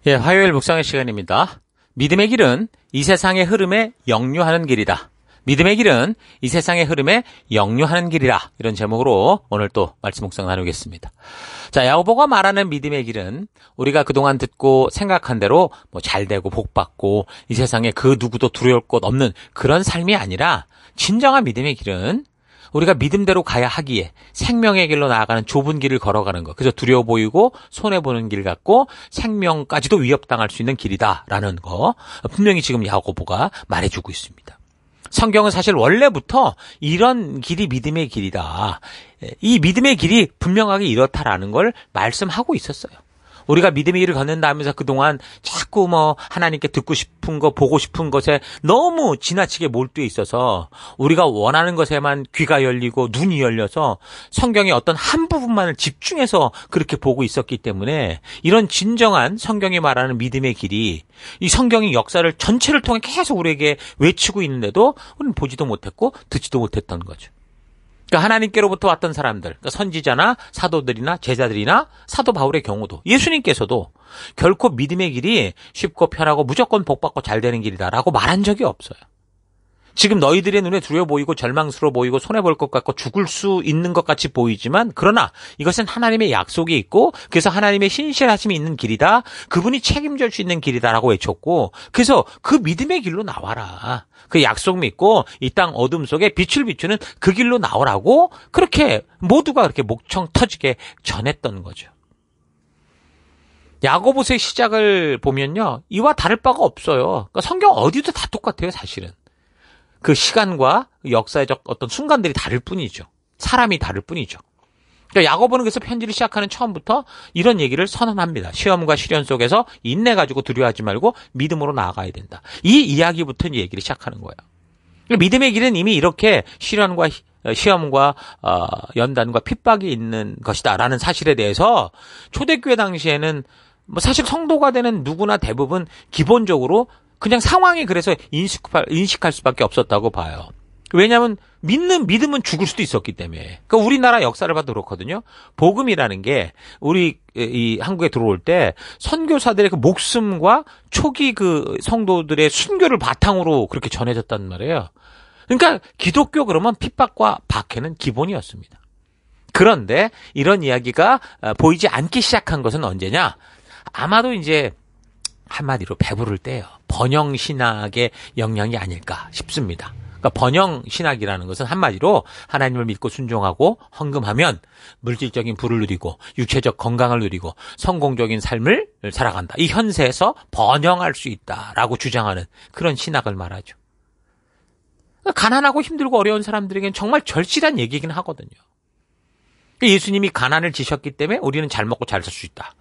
예, 화요일 묵상의 시간입니다. 믿음의 길은 이 세상의 흐름에 역류하는 길이다. 믿음의 길은 이 세상의 흐름에 역류하는 길이라. 이런 제목으로 오늘 또 말씀 묵상 나누겠습니다. 자, 야고보가 말하는 믿음의 길은 우리가 그동안 듣고 생각한 대로 잘되고 복받고 이 세상에 그 누구도 두려울 것 없는 그런 삶이 아니라, 진정한 믿음의 길은 우리가 믿음대로 가야 하기에 생명의 길로 나아가는 좁은 길을 걸어가는 것. 그래서 두려워 보이고 손해보는 길 같고 생명까지도 위협당할 수 있는 길이다라는 거, 분명히 지금 야고보가 말해주고 있습니다. 성경은 사실 원래부터 이런 길이 믿음의 길이다, 이 믿음의 길이 분명하게 이렇다라는 걸 말씀하고 있었어요. 우리가 믿음의 길을 걷는다 하면서 그동안 자꾸 하나님께 듣고 싶은 거, 보고 싶은 것에 너무 지나치게 몰두해 있어서 우리가 원하는 것에만 귀가 열리고 눈이 열려서 성경의 어떤 한 부분만을 집중해서 그렇게 보고 있었기 때문에, 이런 진정한 성경이 말하는 믿음의 길이 이 성경의 역사를 전체를 통해 계속 우리에게 외치고 있는데도 우리는 보지도 못했고 듣지도 못했던 거죠. 그러니까 하나님께로부터 왔던 사람들, 그러니까 선지자나 사도들이나 제자들이나 사도 바울의 경우도, 예수님께서도 결코 믿음의 길이 쉽고 편하고 무조건 복받고 잘 되는 길이다라고 말한 적이 없어요. 지금 너희들의 눈에 두려워 보이고 절망스러워 보이고 손해볼 것 같고 죽을 수 있는 것 같이 보이지만, 그러나 이것은 하나님의 약속이 있고, 그래서 하나님의 신실하심이 있는 길이다, 그분이 책임질 수 있는 길이다라고 외쳤고, 그래서 그 믿음의 길로 나와라, 그 약속 믿고 이 땅 어둠 속에 빛을 비추는 그 길로 나오라고, 그렇게 모두가 그렇게 목청 터지게 전했던 거죠. 야고보서의 시작을 보면요, 이와 다를 바가 없어요. 그러니까 성경 어디도 다 똑같아요. 사실은 그 시간과 역사적 어떤 순간들이 다를 뿐이죠. 사람이 다를 뿐이죠. 그러니까 야고보는 그래서 편지를 시작하는 처음부터 이런 얘기를 선언합니다. 시험과 시련 속에서 인내 가지고 두려워하지 말고 믿음으로 나아가야 된다. 이 이야기부터 얘기를 시작하는 거예요. 믿음의 길은 이미 이렇게 시련과 시험과 연단과 핍박이 있는 것이다라는 사실에 대해서 초대교회 당시에는 사실 성도가 되는 누구나 대부분 기본적으로 그냥 상황이 그래서 인식할 수밖에 없었다고 봐요. 왜냐하면 믿음은 죽을 수도 있었기 때문에. 그러니까 우리나라 역사를 봐도 그렇거든요. 복음이라는 게 우리 이 한국에 들어올 때 선교사들의 그 목숨과 초기 그 성도들의 순교를 바탕으로 그렇게 전해졌단 말이에요. 그러니까 기독교 그러면 핍박과 박해는 기본이었습니다. 그런데 이런 이야기가 보이지 않기 시작한 것은 언제냐? 아마도 이제 한마디로 배부를 때요. 번영신학의 영향이 아닐까 싶습니다. 그러니까 번영신학이라는 것은 한마디로 하나님을 믿고 순종하고 헌금하면 물질적인 부를 누리고 육체적 건강을 누리고 성공적인 삶을 살아간다. 이 현세에서 번영할 수 있다라고 주장하는 그런 신학을 말하죠. 그러니까 가난하고 힘들고 어려운 사람들에게는 정말 절실한 얘기이긴 하거든요. 예수님이 가난을 지셨기 때문에 우리는 잘 먹고 잘 살 수 있다.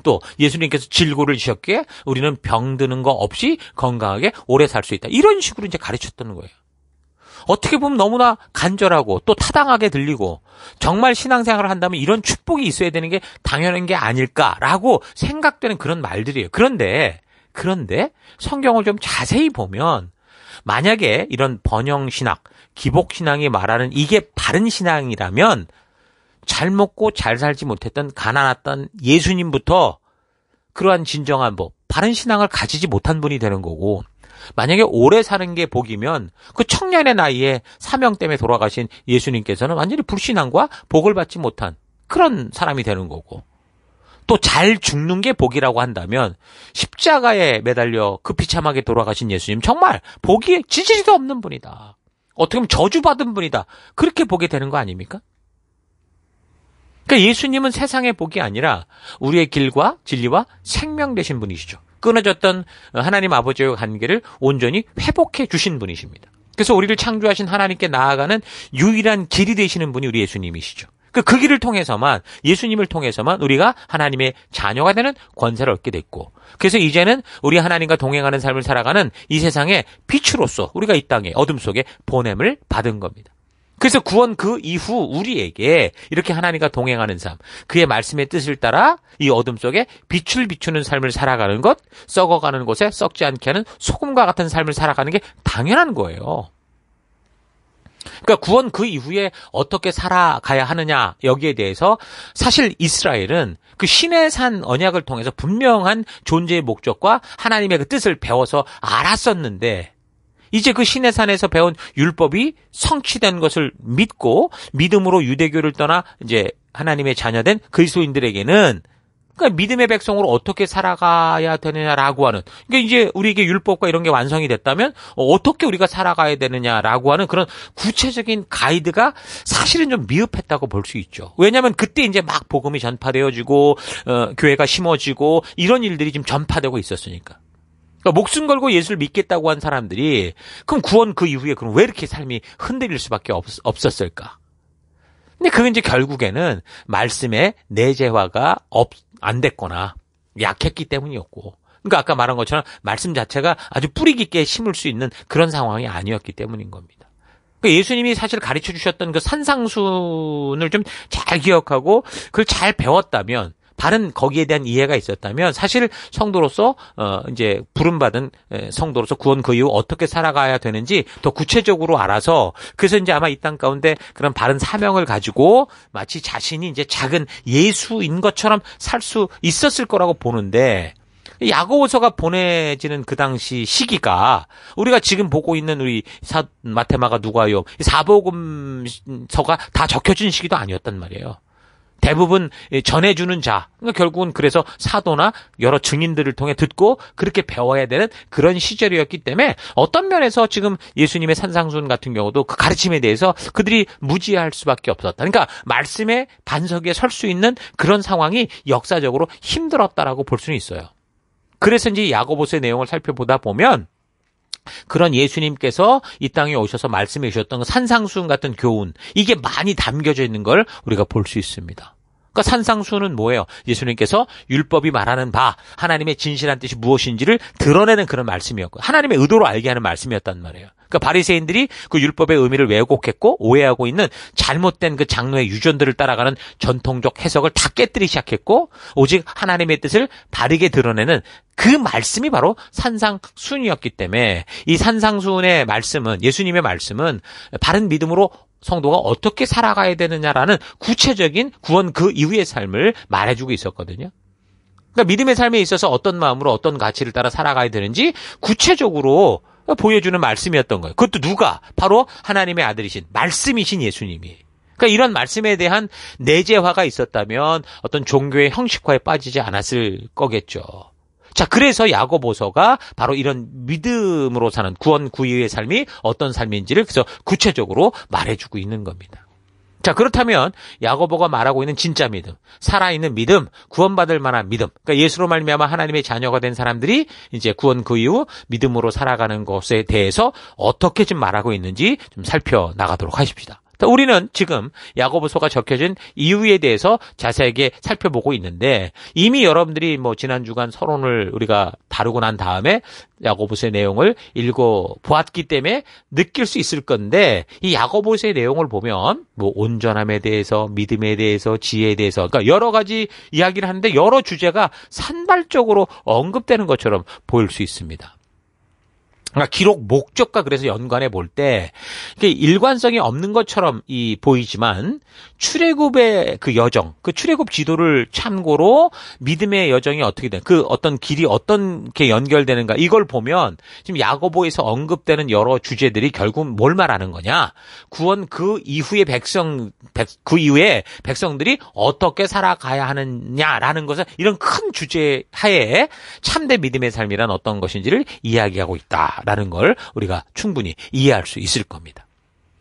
또 예수님께서 질고를 지셨기에 우리는 병드는 거 없이 건강하게 오래 살 수 있다. 이런 식으로 이제 가르쳤던 거예요. 어떻게 보면 너무나 간절하고 또 타당하게 들리고, 정말 신앙생활을 한다면 이런 축복이 있어야 되는 게 당연한 게 아닐까라고 생각되는 그런 말들이에요. 그런데 성경을 좀 자세히 보면, 만약에 이런 번영신학, 기복신앙이 말하는 이게 바른 신앙이라면 잘 먹고 잘 살지 못했던 가난했던 예수님부터 그러한 진정한 바른 신앙을 가지지 못한 분이 되는 거고, 만약에 오래 사는 게 복이면 그 청년의 나이에 사명 때문에 돌아가신 예수님께서는 완전히 불신앙과 복을 받지 못한 그런 사람이 되는 거고, 또 잘 죽는 게 복이라고 한다면 십자가에 매달려 그 비참하게 돌아가신 예수님 정말 복이 지지리도 없는 분이다. 어떻게 보면 저주받은 분이다. 그렇게 보게 되는 거 아닙니까? 그러니까 예수님은 세상의 복이 아니라 우리의 길과 진리와 생명 되신 분이시죠. 끊어졌던 하나님 아버지의 관계를 온전히 회복해 주신 분이십니다. 그래서 우리를 창조하신 하나님께 나아가는 유일한 길이 되시는 분이 우리 예수님이시죠. 그 길을 통해서만, 예수님을 통해서만 우리가 하나님의 자녀가 되는 권세를 얻게 됐고, 그래서 이제는 우리 하나님과 동행하는 삶을 살아가는 이 세상의 빛으로서 우리가 이 땅에 어둠 속에 보냄을 받은 겁니다. 그래서 구원 그 이후 우리에게 이렇게 하나님과 동행하는 삶, 그의 말씀의 뜻을 따라 이 어둠 속에 빛을 비추는 삶을 살아가는 것, 썩어가는 곳에 썩지 않게 하는 소금과 같은 삶을 살아가는 게 당연한 거예요. 그러니까 구원 그 이후에 어떻게 살아가야 하느냐 여기에 대해서 사실 이스라엘은 그 신의 산 언약을 통해서 분명한 존재의 목적과 하나님의 그 뜻을 배워서 알았었는데 이제 그 신의 산에서 배운 율법이 성취된 것을 믿고 믿음으로 유대교를 떠나 이제 하나님의 자녀된 그리스도인들에게는 그러니까 믿음의 백성으로 어떻게 살아가야 되느냐라고 하는, 그러니까 이제 우리에게 율법과 이런 게 완성이 됐다면 어떻게 우리가 살아가야 되느냐라고 하는 그런 구체적인 가이드가 사실은 좀 미흡했다고 볼 수 있죠. 왜냐하면 그때 이제 막 복음이 전파되어지고 교회가 심어지고 이런 일들이 지금 전파되고 있었으니까. 그러니까 목숨 걸고 예수를 믿겠다고 한 사람들이 그럼 구원 그 이후에 그럼 왜 이렇게 삶이 흔들릴 수밖에 없었을까? 근데 그게 이제 결국에는 말씀의 내재화가 안 됐거나 약했기 때문이었고, 그러니까 아까 말한 것처럼 말씀 자체가 아주 뿌리 깊게 심을 수 있는 그런 상황이 아니었기 때문인 겁니다. 그러니까 예수님이 사실 가르쳐 주셨던 그 산상순을 좀 잘 기억하고 그걸 잘 배웠다면, 바른 거기에 대한 이해가 있었다면 사실 성도로서 이제 부름받은 성도로서 구원 그 이후 어떻게 살아가야 되는지 더 구체적으로 알아서, 그래서 이제 아마 이 땅 가운데 그런 바른 사명을 가지고 마치 자신이 이제 작은 예수인 것처럼 살 수 있었을 거라고 보는데, 야고보서가 보내지는 그 당시 시기가 우리가 지금 보고 있는 우리 마태마가 누가요 사복음서가 다 적혀진 시기도 아니었단 말이에요. 대부분 전해주는 자, 그러니까 결국은 그래서 사도나 여러 증인들을 통해 듣고 그렇게 배워야 되는 그런 시절이었기 때문에 어떤 면에서 지금 예수님의 산상순 같은 경우도 그 가르침에 대해서 그들이 무지할 수밖에 없었다. 그러니까 말씀의 반석에 설 수 있는 그런 상황이 역사적으로 힘들었다라고 볼 수는 있어요. 그래서 이제 야고보서의 내용을 살펴보다 보면 그런 예수님께서 이 땅에 오셔서 말씀해 주셨던 그 산상순 같은 교훈, 이게 많이 담겨져 있는 걸 우리가 볼 수 있습니다. 그러니까 산상순은 뭐예요? 예수님께서 율법이 말하는 바, 하나님의 진실한 뜻이 무엇인지를 드러내는 그런 말씀이었고, 하나님의 의도로 알게 하는 말씀이었단 말이에요. 그러니까 바리새인들이 그 율법의 의미를 왜곡했고 오해하고 있는 잘못된 그 장로의 유전들을 따라가는 전통적 해석을 다 깨뜨리기 시작했고, 오직 하나님의 뜻을 바르게 드러내는 그 말씀이 바로 산상순이었기 때문에 이 산상순의 말씀은, 예수님의 말씀은 바른 믿음으로 성도가 어떻게 살아가야 되느냐라는 구체적인 구원 그 이후의 삶을 말해주고 있었거든요. 그러니까 믿음의 삶에 있어서 어떤 마음으로 어떤 가치를 따라 살아가야 되는지 구체적으로 보여주는 말씀이었던 거예요. 그것도 누가? 바로 하나님의 아들이신 말씀이신 예수님이. 그러니까 이런 말씀에 대한 내재화가 있었다면 어떤 종교의 형식화에 빠지지 않았을 거겠죠. 자, 그래서 야고보서가 바로 이런 믿음으로 사는 구원 그 이후의 삶이 어떤 삶인지를 그래서 구체적으로 말해주고 있는 겁니다. 자, 그렇다면 야고보가 말하고 있는 진짜 믿음, 살아있는 믿음, 구원받을 만한 믿음, 그러니까 예수로 말미암아 하나님의 자녀가 된 사람들이 이제 구원 그 이후 믿음으로 살아가는 것에 대해서 어떻게 좀 말하고 있는지 좀 살펴나가도록 하십시다. 우리는 지금 야고보서가 적혀진 이유에 대해서 자세하게 살펴보고 있는데, 이미 여러분들이 지난 주간 서론을 우리가 다루고 난 다음에 야고보서의 내용을 읽어보았기 때문에 느낄 수 있을 건데, 이 야고보서의 내용을 보면 온전함에 대해서, 믿음에 대해서, 지혜에 대해서, 그러니까 여러 가지 이야기를 하는데 여러 주제가 산발적으로 언급되는 것처럼 보일 수 있습니다. 그러니까 기록 목적과 그래서 연관해 볼 때 일관성이 없는 것처럼 보이지만 출애굽의 그 여정, 그 출애굽 지도를 참고로 믿음의 여정이 어떻게 된, 그 어떤 길이 어떻게 연결되는가, 이걸 보면 지금 야고보에서 언급되는 여러 주제들이 결국 뭘 말하는 거냐? 구원 그 이후의 그 이후에 백성들이 어떻게 살아가야 하느냐라는 것을, 이런 큰 주제 하에 참된 믿음의 삶이란 어떤 것인지를 이야기하고 있다라는 걸 우리가 충분히 이해할 수 있을 겁니다.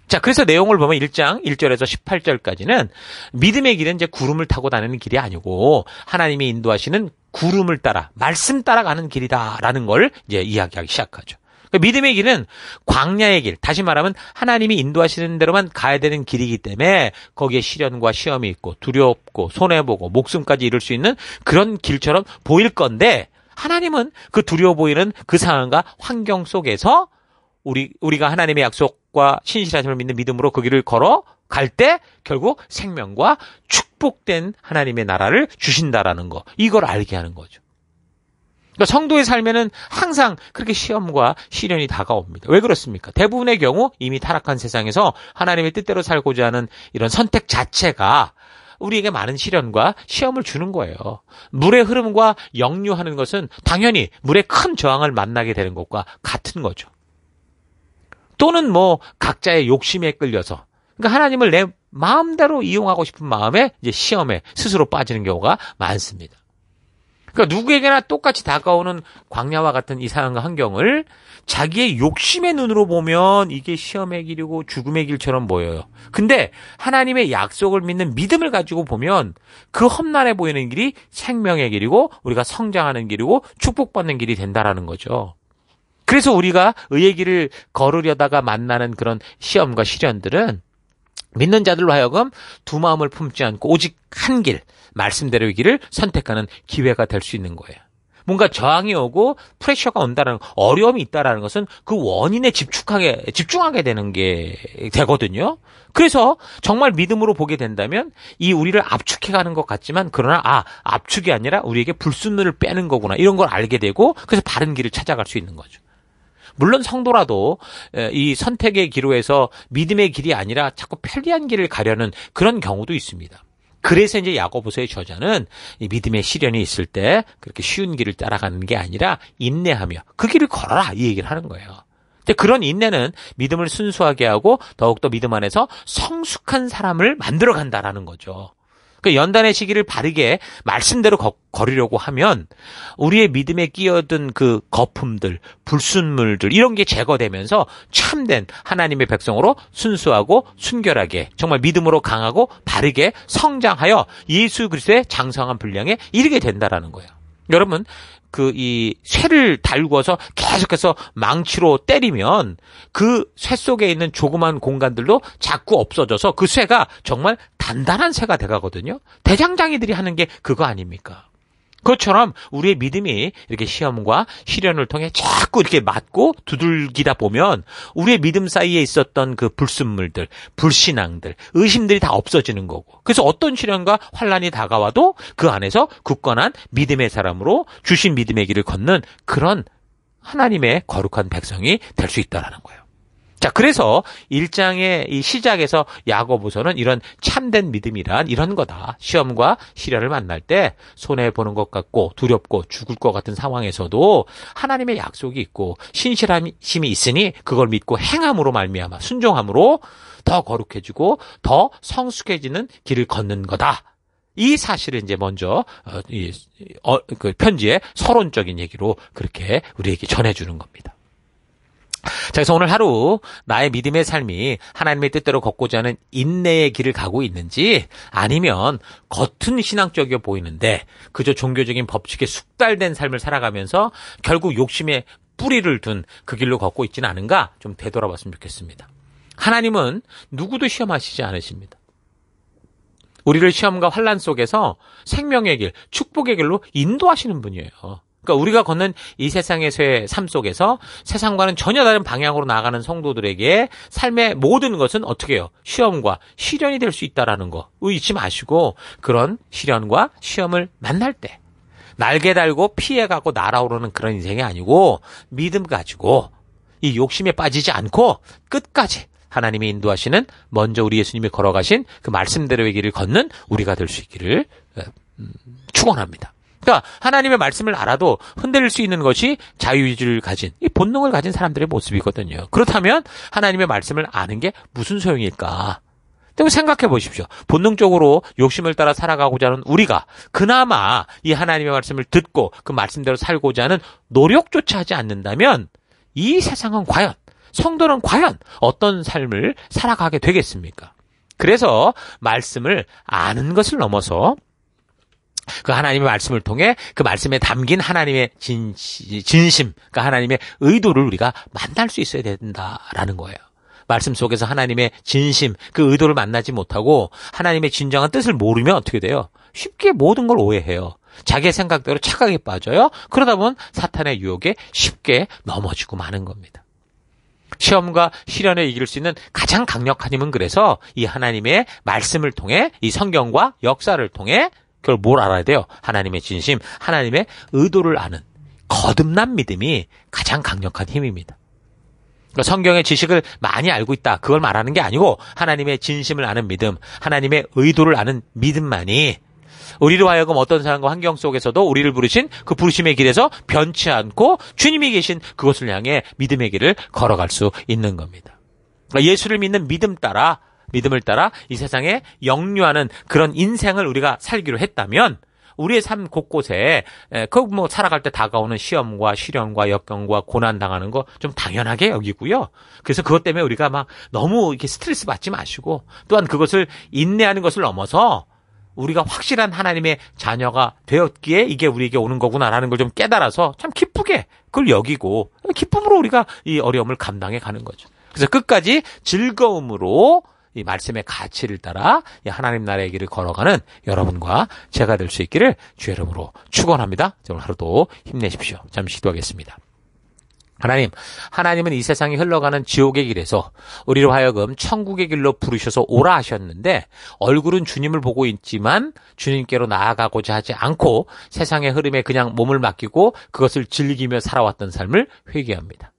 자, 그래서 내용을 보면 1장 1절에서 18절까지는 믿음의 길은 이제 구름을 타고 다니는 길이 아니고 하나님이 인도하시는 구름을 따라, 말씀 따라가는 길이다라는 걸 이제 이야기하기 시작하죠. 믿음의 길은 광야의 길, 다시 말하면 하나님이 인도하시는 대로만 가야 되는 길이기 때문에 거기에 시련과 시험이 있고 두렵고 손해보고 목숨까지 잃을 수 있는 그런 길처럼 보일 건데, 하나님은 그 두려워 보이는 그 상황과 환경 속에서 우리가 하나님의 약속과 신실하심을 믿는 믿음으로 그 길을 걸어갈 때 결국 생명과 축복된 하나님의 나라를 주신다라는 거, 이걸 알게 하는 거죠. 그러니까 성도의 삶에는 항상 그렇게 시험과 시련이 다가옵니다. 왜 그렇습니까? 대부분의 경우 이미 타락한 세상에서 하나님의 뜻대로 살고자 하는 이런 선택 자체가 우리에게 많은 시련과 시험을 주는 거예요. 물의 흐름과 역류하는 것은 당연히 물의 큰 저항을 만나게 되는 것과 같은 거죠. 또는 각자의 욕심에 끌려서, 그러니까 하나님을 내 마음대로 이용하고 싶은 마음에 이제 시험에 스스로 빠지는 경우가 많습니다. 그러니까 누구에게나 똑같이 다가오는 광야와 같은 이 상황과 환경을 자기의 욕심의 눈으로 보면 이게 시험의 길이고 죽음의 길처럼 보여요. 근데 하나님의 약속을 믿는 믿음을 가지고 보면 그 험난해 보이는 길이 생명의 길이고 우리가 성장하는 길이고 축복받는 길이 된다라는 거죠. 그래서 우리가 의의 길을 걸으려다가 만나는 그런 시험과 시련들은 믿는 자들로 하여금 두 마음을 품지 않고 오직 한 길, 말씀대로의 길을 선택하는 기회가 될 수 있는 거예요. 뭔가 저항이 오고 프레셔가 온다는, 어려움이 있다라는 것은 그 원인에 집중하게 되는 게 되거든요. 그래서 정말 믿음으로 보게 된다면 이 우리를 압축해가는 것 같지만, 그러나 압축이 아니라 우리에게 불순물을 빼는 거구나, 이런 걸 알게 되고, 그래서 바른 길을 찾아갈 수 있는 거죠. 물론 성도라도 이 선택의 기로에서 믿음의 길이 아니라 자꾸 편리한 길을 가려는 그런 경우도 있습니다. 그래서 이제 야고보서의 저자는 이 믿음의 시련이 있을 때 그렇게 쉬운 길을 따라가는 게 아니라 인내하며 그 길을 걸어라, 이 얘기를 하는 거예요. 근데 그런 인내는 믿음을 순수하게 하고 더욱더 믿음 안에서 성숙한 사람을 만들어 간다라는 거죠. 그 연단의 시기를 바르게 말씀대로 거리려고 하면 우리의 믿음에 끼어든 그 거품들, 불순물들, 이런 게 제거되면서 참된 하나님의 백성으로 순수하고 순결하게 정말 믿음으로 강하고 바르게 성장하여 예수 그리스도의 장성한 분량에 이르게 된다라는 거예요. 여러분, 이 쇠를 달구어서 계속해서 망치로 때리면 그 쇠 속에 있는 조그만 공간들도 자꾸 없어져서 그 쇠가 정말 단단한 쇠가 돼가거든요. 대장장이들이 하는 게 그거 아닙니까? 그것처럼 우리의 믿음이 이렇게 시험과 시련을 통해 자꾸 이렇게 맞고 두들기다 보면 우리의 믿음 사이에 있었던 그 불순물들, 불신앙들, 의심들이 다 없어지는 거고, 그래서 어떤 시련과 환난이 다가와도 그 안에서 굳건한 믿음의 사람으로 주신 믿음의 길을 걷는 그런 하나님의 거룩한 백성이 될 수 있다는 거예요. 자, 그래서 1장의 이 시작에서 야고보서는 이런 참된 믿음이란 이런 거다. 시험과 시련을 만날 때 손해보는 것 같고 두렵고 죽을 것 같은 상황에서도 하나님의 약속이 있고 신실함이 있으니 그걸 믿고 행함으로 말미암아 순종함으로 더 거룩해지고 더 성숙해지는 길을 걷는 거다. 이 사실을 이제 먼저 그 편지의 서론적인 얘기로 그렇게 우리에게 전해주는 겁니다. 자, 그래서 오늘 하루 나의 믿음의 삶이 하나님의 뜻대로 걷고자 하는 인내의 길을 가고 있는지, 아니면 겉은 신앙적이어 보이는데 그저 종교적인 법칙에 숙달된 삶을 살아가면서 결국 욕심에 뿌리를 둔 그 길로 걷고 있지는 않은가 좀 되돌아봤으면 좋겠습니다. 하나님은 누구도 시험하시지 않으십니다. 우리를 시험과 환난 속에서 생명의 길, 축복의 길로 인도하시는 분이에요. 그러니까 우리가 걷는 이 세상에서의 삶 속에서 세상과는 전혀 다른 방향으로 나아가는 성도들에게 삶의 모든 것은 어떻게 해요? 시험과 시련이 될 수 있다라는 거 잊지 마시고, 그런 시련과 시험을 만날 때 날개 달고 피해가고 날아오르는 그런 인생이 아니고 믿음 가지고 이 욕심에 빠지지 않고 끝까지 하나님이 인도하시는, 먼저 우리 예수님이 걸어가신 그 말씀대로의 길을 걷는 우리가 될 수 있기를 축원합니다. 그러니까 하나님의 말씀을 알아도 흔들릴 수 있는 것이 자유의지를 가진, 이 본능을 가진 사람들의 모습이거든요. 그렇다면 하나님의 말씀을 아는 게 무슨 소용일까? 생각해 보십시오. 본능적으로 욕심을 따라 살아가고자 하는 우리가 그나마 이 하나님의 말씀을 듣고 그 말씀대로 살고자 하는 노력조차 하지 않는다면 이 세상은 과연, 성도는 과연 어떤 삶을 살아가게 되겠습니까? 그래서 말씀을 아는 것을 넘어서 그 하나님의 말씀을 통해 그 말씀에 담긴 하나님의 진심, 그러니까 하나님의 의도를 우리가 만날 수 있어야 된다라는 거예요. 말씀 속에서 하나님의 진심, 그 의도를 만나지 못하고 하나님의 진정한 뜻을 모르면 어떻게 돼요? 쉽게 모든 걸 오해해요. 자기의 생각대로 착각에 빠져요. 그러다 보면 사탄의 유혹에 쉽게 넘어지고 마는 겁니다. 시험과 시련에 이길 수 있는 가장 강력한 힘은 그래서 이 하나님의 말씀을 통해, 이 성경과 역사를 통해 그걸 뭘 알아야 돼요? 하나님의 진심, 하나님의 의도를 아는, 거듭난 믿음이 가장 강력한 힘입니다. 그러니까 성경의 지식을 많이 알고 있다. 그걸 말하는 게 아니고 하나님의 진심을 아는 믿음, 하나님의 의도를 아는 믿음만이 우리로 하여금 어떤 상황과 환경 속에서도 우리를 부르신 그 부르심의 길에서 변치 않고 주님이 계신 그것을 향해 믿음의 길을 걸어갈 수 있는 겁니다. 그러니까 예수를 믿는 믿음을 따라 이 세상에 역류하는 그런 인생을 우리가 살기로 했다면 우리의 삶 곳곳에 살아갈 때 다가오는 시험과 시련과 역경과 고난 당하는 거 좀 당연하게 여기고요. 그래서 그것 때문에 우리가 막 너무 이렇게 스트레스 받지 마시고 또한 그것을 인내하는 것을 넘어서 우리가 확실한 하나님의 자녀가 되었기에 이게 우리에게 오는 거구나라는 걸 좀 깨달아서 참 기쁘게 그걸 여기고 기쁨으로 우리가 이 어려움을 감당해 가는 거죠. 그래서 끝까지 즐거움으로 이 말씀의 가치를 따라 이 하나님 나라의 길을 걸어가는 여러분과 제가 될 수 있기를 주의 이름으로 축원합니다. 오늘 하루도 힘내십시오. 잠시 기도하겠습니다. 하나님은 이 세상이 흘러가는 지옥의 길에서 우리로 하여금 천국의 길로 부르셔서 오라 하셨는데 얼굴은 주님을 보고 있지만 주님께로 나아가고자 하지 않고 세상의 흐름에 그냥 몸을 맡기고 그것을 즐기며 살아왔던 삶을 회개합니다.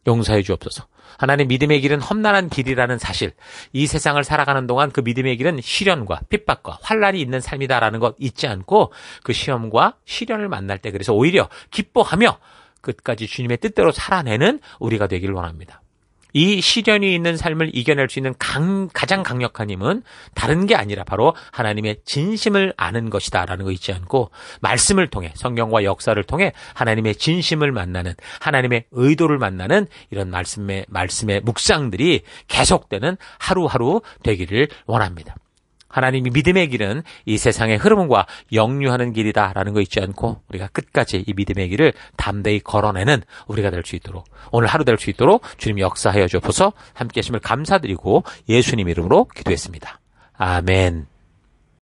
용서해 주옵소서. 하나님 믿음의 길은 험난한 길이라는 사실, 이 세상을 살아가는 동안 그 믿음의 길은 시련과 핍박과 환난이 있는 삶이다라는 것 잊지 않고 그 시험과 시련을 만날 때 그래서 오히려 기뻐하며 끝까지 주님의 뜻대로 살아내는 우리가 되길 원합니다. 이 시련이 있는 삶을 이겨낼 수 있는 가장 강력한 힘은 다른 게 아니라 바로 하나님의 진심을 아는 것이다라는 거 잊지 않고 말씀을 통해 성경과 역사를 통해 하나님의 진심을 만나는 하나님의 의도를 만나는 이런 말씀의 묵상들이 계속되는 하루하루 되기를 원합니다. 하나님이 믿음의 길은 이 세상의 흐름과 역류하는 길이다라는 거 잊지 않고 우리가 끝까지 이 믿음의 길을 담대히 걸어내는 우리가 될 수 있도록 오늘 하루 될 수 있도록 주님 역사하여 주옵소서. 함께 하심을 감사드리고 예수님 이름으로 기도했습니다. 아멘.